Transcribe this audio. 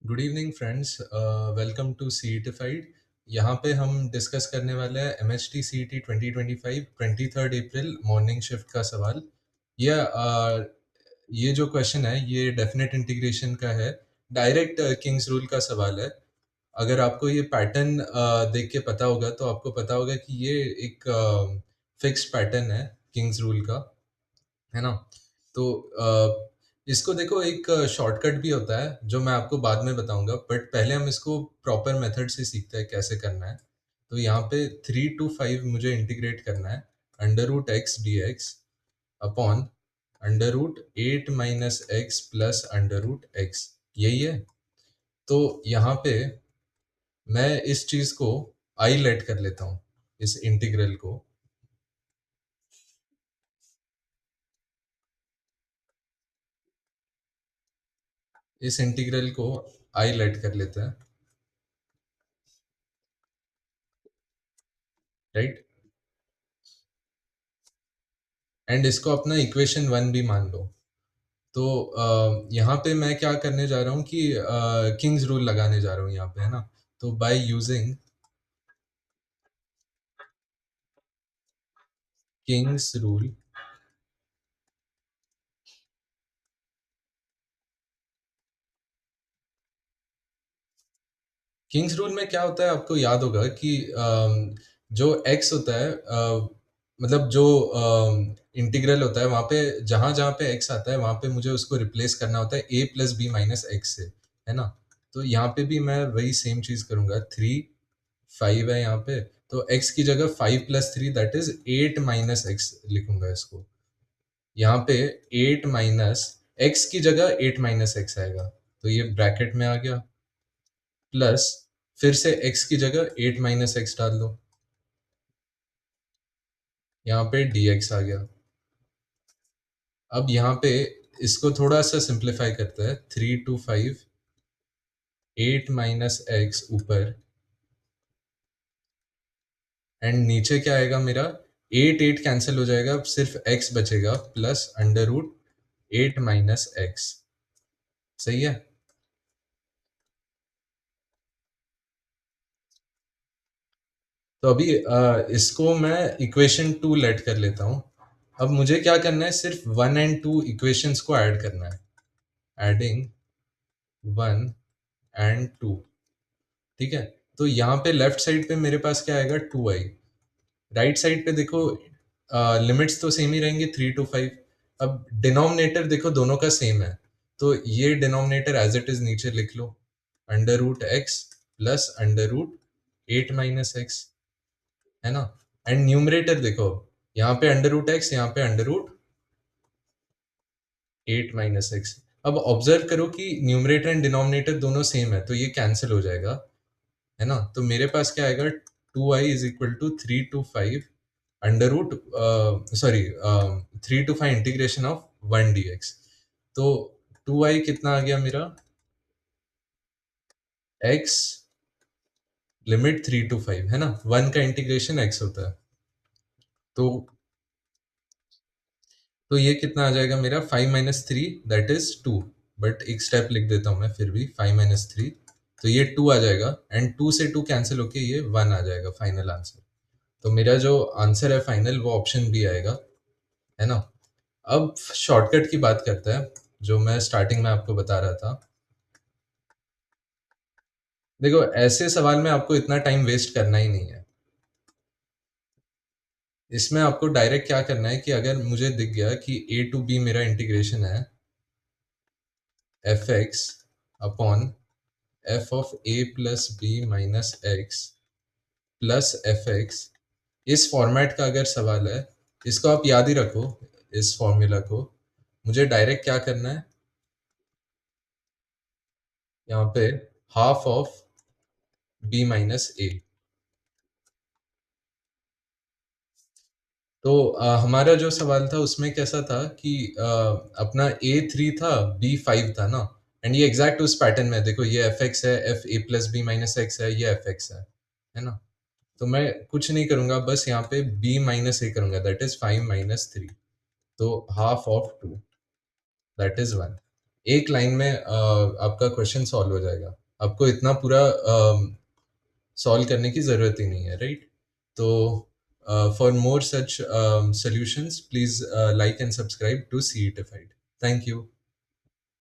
Good evening friends, welcome to CETified. यहाँ पे हम डिस्कस करने वाले हैं MHT CET 2025 23 April morning shift का सवाल। ये ये जो क्वेश्चन है ये डेफिनेट इंटीग्रेशन का है। डायरेक्ट किंग्स रूल का सवाल है। अगर आपको ये पैटर्न देख के पता होगा तो आपको पता होगा कि ये एक फिक्स पैटर्न है किंग्स रूल का, है ना? तो इसको देखो, एक शॉर्टकट भी होता है जो मैं आपको बाद में बताऊंगा, बट पहले हम इसको प्रॉपर मेथड से सीखते हैं कैसे करना है। तो यहाँ पे 3 to 5 मुझे इंटीग्रेट करना है। Under root x d x upon under root 8 - x plus under root x, यही है। तो यहाँ पे मैं इस चीज को आई लेट कर लेता हूँ, इस इंटीग्रल को। इस इंटीग्रल को आई लेट कर लेते हैं, राइट। एंड इसको अपना इक्वेशन 1 भी मान लो। तो यहाँ पे मैं क्या करने जा रहा हूँ कि किंग्स रूल लगाने जा रहा हूँ यहाँ पे, है ना? तो by using Kings rule, Kings rule में क्या होता है आपको याद होगा कि जो x होता है, मतलब जो इंटीग्रल होता है, वहां पे जहां जहां पे x आता है वहां पे मुझे उसको रिप्लेस करना होता है a plus b minus x से, है ना? तो यहाँ पे भी मैं वही सेम चीज करूंगा। 3 5 है यहाँ पे, तो x की जगह 5 + 3 दैट इज 8 - x लिखूंगा इसको। यहाँ पे 8 - x की जगह 8 - x आएगा, तो ये ब्रैकेट में आ गया। प्लस फिर से x की जगह 8 - x डाल दो, यहाँ पे dx आ गया। अब यहाँ पे इसको थोड़ा सा सिंप्लीफाई करते हैं। 3 to 5 8 - x ऊपर, एंड नीचे क्या आएगा मेरा? 8 कैंसिल हो जाएगा, अब सिर्फ x बचेगा प्लस अंडर रूट 8 - x। सही है। तो अभी इसको मैं इक्वेशन 2 लेट कर लेता हूँ। अब मुझे क्या करना है, सिर्फ 1 and 2 इक्वेशंस को ऐड करना है। एडिंग 1 and 2, ठीक है। तो यहाँ पे लेफ्ट साइड पे मेरे पास क्या आएगा? 2i। राइट साइड पे देखो, लिमिट्स तो सेम ही रहेंगे, 3 to 5। अब डिनोमिनेटर देखो दोनों का सेम है, तो ये डिनोमिनेटर एज इट इज नीचे लिख लो। Under root x plus under root 8 - x, है ना? एंड न्यूमरेटर देखो, यहाँ पे अंडर रूट एक्स, यहाँ पे अंडर रूट 8 - x। अब ऑब्जर्व करो कि न्यूमरेटर एंड डिनोमिनेटर दोनों सेम है, तो ये कैंसिल हो जाएगा, है ना? तो मेरे पास क्या आएगा? 2i = 3 to 5 under root, sorry, 3 to 5 integration of 1 dx। तो 2i कितना आ गया मेरा? x लिमिट 3 to 5, है ना? 1 का इंटीग्रेशन x होता है। तो ये कितना आ जाएगा मेरा? 5 - 3 दैट इज 2। बट एक स्टेप लिख देता हूँ मैं फिर भी, 5 - 3, तो ये 2 आ जाएगा, एंड 2 से 2 कैंसिल होके ये 1 आ जाएगा फाइनल आंसर। तो मेरा जो आंसर है फाइनल, वो ऑप्शन बी आएगा, है ना? अब शॉर्टकट की बात करते हैं, जो मैं स्टार्टिंग में आपको बता रहा था। देखो, ऐसे सवाल में आपको इतना टाइम वेस्ट करना ही नहीं है। इसमें आपको डायरेक्ट क्या करना है कि अगर मुझे दिख गया कि a to b मेरा इंटीग्रेशन है, f x upon f of a plus b minus x plus f x, इस फॉर्मेट का अगर सवाल है, इसको आप याद ही रखो, इस फॉर्मूला को। मुझे डायरेक्ट क्या करना है, यहाँ पे हाफ ऑफ बी माइनस ए। तो हमारा जो सवाल था उसमें कैसा था कि अपना A3 था, B5 था ना? एंड ये एग्जैक्ट उस पैटर्न में है। देखो, ये एफ एक्स है, f a plus b minus x है, ये एफ एक्स है ना? तो मैं कुछ नहीं करूंगा, बस यहाँ पे b माइनस ए करूंगा, दैट इज 5 - 3। तो हाफ ऑफ 2 दैट इज 1। एक लाइन में आपका क्वेश्चन सॉल्व हो जाएगा। आपको इतना पूरा सॉल्व करने की ज़रूरत ही नहीं है, राइट? तो for more such solutions please like and subscribe to CETified. Thank you.